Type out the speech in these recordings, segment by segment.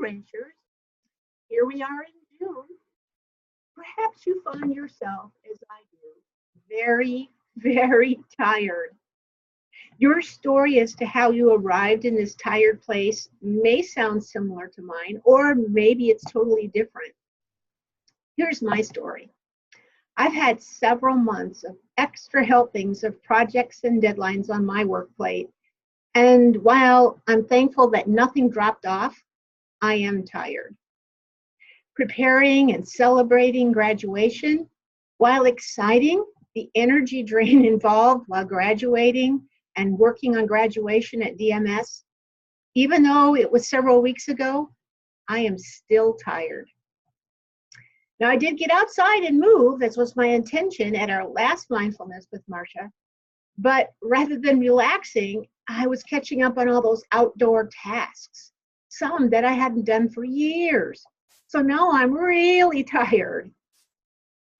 Wrenchers. Here we are in June. Perhaps you find yourself, as I do, very, very tired. Your story as to how you arrived in this tired place may sound similar to mine, or maybe it's totally different. Here's my story. I've had several months of extra helpings of projects and deadlines on my work plate. And while I'm thankful that nothing dropped off, I am tired. Preparing and celebrating graduation, while exciting, the energy drain involved while graduating and working on graduation at DMS, even though it was several weeks ago, I am still tired. Now, I did get outside and move, as was my intention at our last mindfulness with Marcia, but rather than relaxing, I was catching up on all those outdoor tasks, some that I hadn't done for years. So now I'm really tired.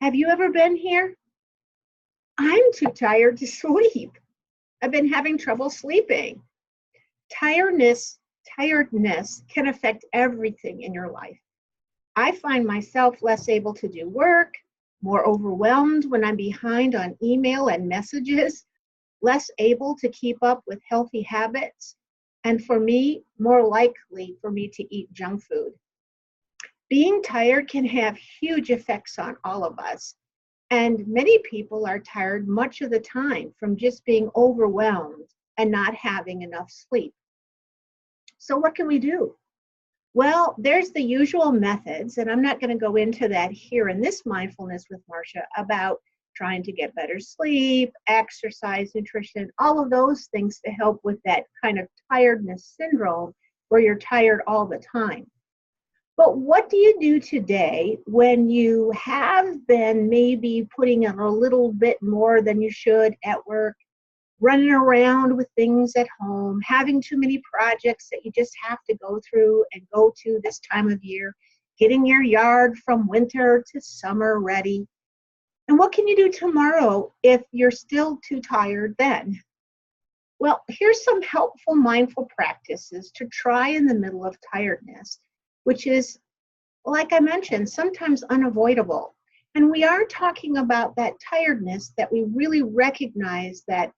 Have you ever been here? I'm too tired to sleep. I've been having trouble sleeping. Tiredness can affect everything in your life. I find myself less able to do work, more overwhelmed when I'm behind on email and messages, less able to keep up with healthy habits, and for me, more likely for me to eat junk food. Being tired can have huge effects on all of us, and many people are tired much of the time from just being overwhelmed and not having enough sleep. So what can we do? Well, there's the usual methods, and I'm not going to go into that here in this mindfulness with Marcia about trying to get better sleep, exercise, nutrition, all of those things to help with that kind of tiredness syndrome where you're tired all the time. But what do you do today when you have been maybe putting in a little bit more than you should at work, running around with things at home, having too many projects that you just have to go through and go to this time of year, getting your yard from winter to summer ready? And what can you do tomorrow if you're still too tired then? Well, here's some helpful mindful practices to try in the middle of tiredness, which is, like I mentioned, sometimes unavoidable. And we are talking about that tiredness that we really recognize that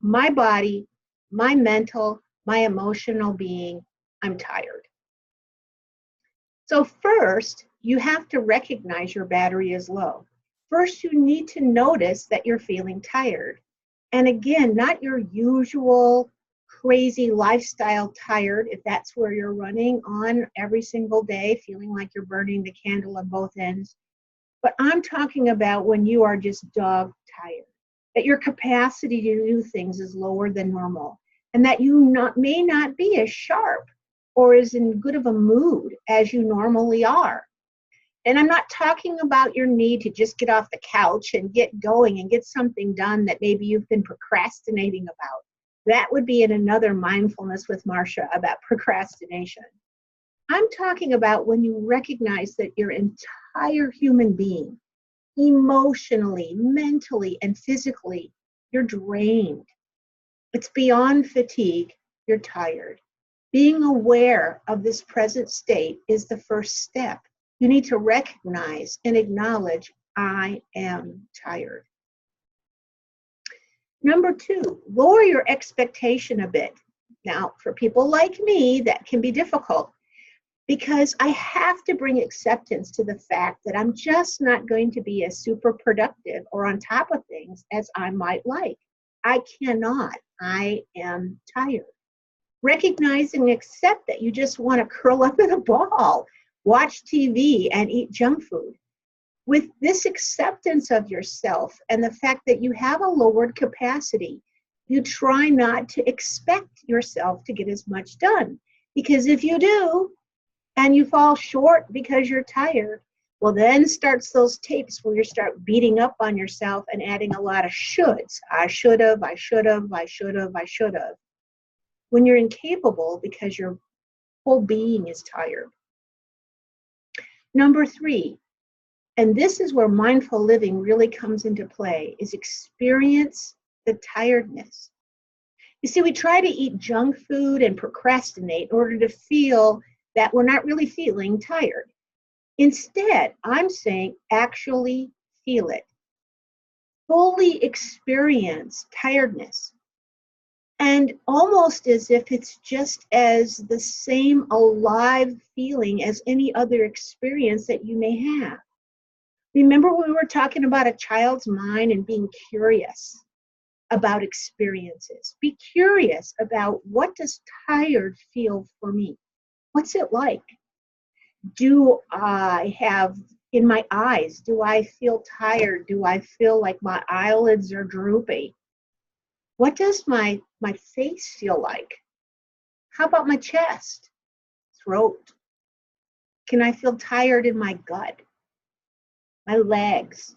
my body, my mental, my emotional being, I'm tired. So first, you have to recognize your battery is low. First, you need to notice that you're feeling tired. And again, not your usual crazy lifestyle tired, if that's where you're running on every single day, feeling like you're burning the candle on both ends. But I'm talking about when you are just dog tired, that your capacity to do things is lower than normal, and that you may not be as sharp or as in good of a mood as you normally are. And I'm not talking about your need to just get off the couch and get going and get something done that maybe you've been procrastinating about. That would be in another mindfulness with Marcia about procrastination. I'm talking about when you recognize that your entire human being, emotionally, mentally, and physically, you're drained. It's beyond fatigue, you're tired. Being aware of this present state is the first step. You need to recognize and acknowledge, I am tired. Number 2, lower your expectation a bit. Now, for people like me, that can be difficult because I have to bring acceptance to the fact that I'm just not going to be as super productive or on top of things as I might like. I cannot. I am tired. Recognize and accept that you just want to curl up in a ball, watch TV, and eat junk food. With this acceptance of yourself and the fact that you have a lowered capacity, you try not to expect yourself to get as much done. Because if you do, and you fall short because you're tired, well, then starts those tapes where you start beating up on yourself and adding a lot of shoulds. I should have, I should have, I should have, I should have. When you're incapable because your whole being is tired. Number 3, and this is where mindful living really comes into play, is experience the tiredness. You see, we try to eat junk food and procrastinate in order to feel that we're not really feeling tired. Instead, I'm saying actually feel it. Fully experience tiredness. And almost as if it's just as the same alive feeling as any other experience that you may have. Remember when we were talking about a child's mind and being curious about experiences? Be curious about, what does tired feel for me? What's it like? Do I have, in my eyes, do I feel tired? Do I feel like my eyelids are droopy? What does my face feel like? How about my chest, throat? Can I feel tired in my gut, my legs,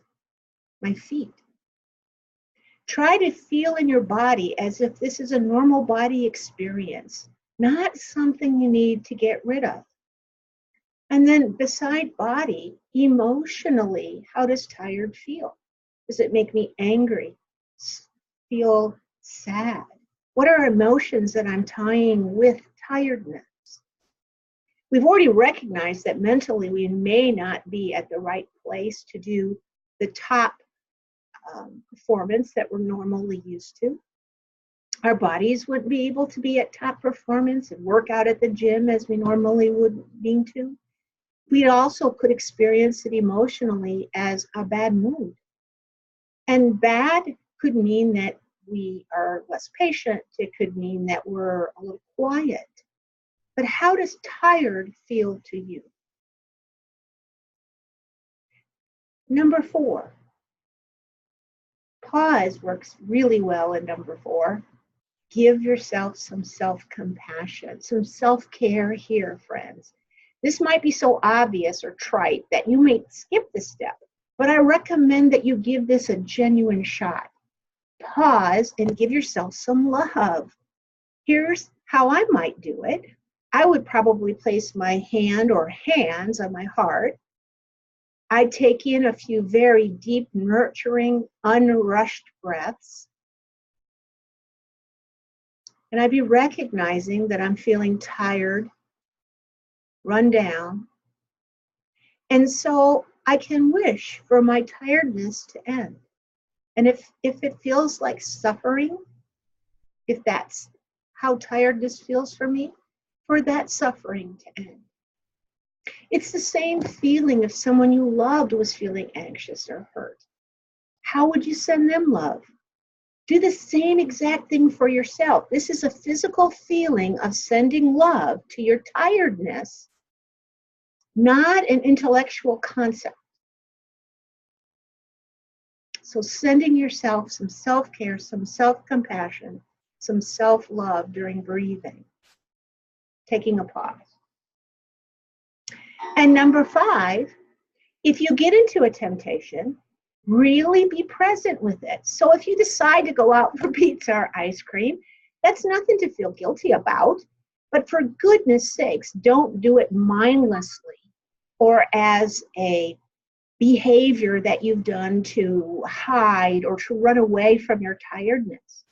my feet? Try to feel in your body as if this is a normal body experience, not something you need to get rid of. And then beside body, emotionally, how does tired feel? Does it make me angry? Feel sad? What are emotions that I'm tying with tiredness? We've already recognized that mentally we may not be at the right place to do the top performance that we're normally used to. Our bodies wouldn't be able to be at top performance and work out at the gym as we normally would mean to. We also could experience it emotionally as a bad mood. And bad could mean that we are less patient. It could mean that we're a little quiet. But how does tired feel to you? Number 4. Pause works really well in number 4. Give yourself some self-compassion, some self-care here, friends. This might be so obvious or trite that you may skip this step, but I recommend that you give this a genuine shot. Pause and give yourself some love. Here's how I might do it. I would probably place my hand or hands on my heart. I'd take in a few very deep, nurturing, unrushed breaths. And I'd be recognizing that I'm feeling tired, run down. And so I can wish for my tiredness to end. And if it feels like suffering, if that's how tiredness feels for me, for that suffering to end. It's the same feeling if someone you loved was feeling anxious or hurt. How would you send them love? Do the same exact thing for yourself. This is a physical feeling of sending love to your tiredness, not an intellectual concept. So sending yourself some self-care, some self-compassion, some self-love during breathing, taking a pause. And number 5, if you get into a temptation, really be present with it. So if you decide to go out for pizza or ice cream, that's nothing to feel guilty about. But for goodness sakes, don't do it mindlessly or as a behavior that you've done to hide or to run away from your tiredness.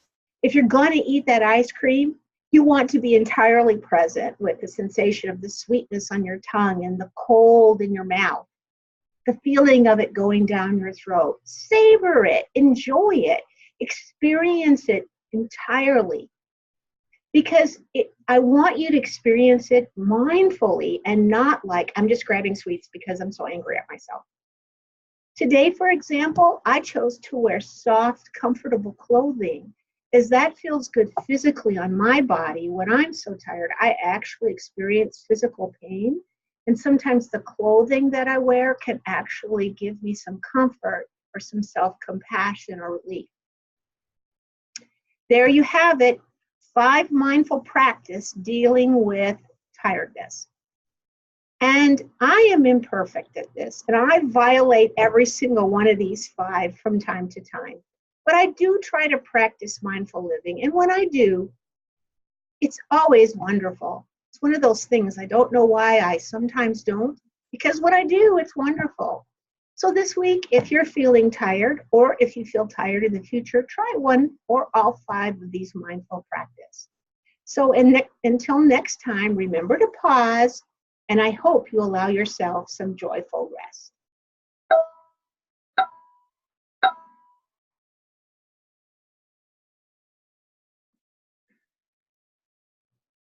If you're going to eat that ice cream, you want to be entirely present with the sensation of the sweetness on your tongue and the cold in your mouth, the feeling of it going down your throat. Savor it, enjoy it, experience it entirely. Because I want you to experience it mindfully and not like, I'm just grabbing sweets because I'm so angry at myself. Today, for example, I chose to wear soft, comfortable clothing, as that feels good physically on my body. When I'm so tired, I actually experience physical pain. And sometimes the clothing that I wear can actually give me some comfort or some self-compassion or relief. There you have it, 5 mindful practice dealing with tiredness. And I am imperfect at this, and I violate every single one of these 5 from time to time. But I do try to practice mindful living, and when I do, it's always wonderful. It's one of those things, I don't know why I sometimes don't, because when I do, it's wonderful. So this week, if you're feeling tired, or if you feel tired in the future, try one or all 5 of these mindful practice. So until next time, remember to pause, and I hope you allow yourself some joyful rest.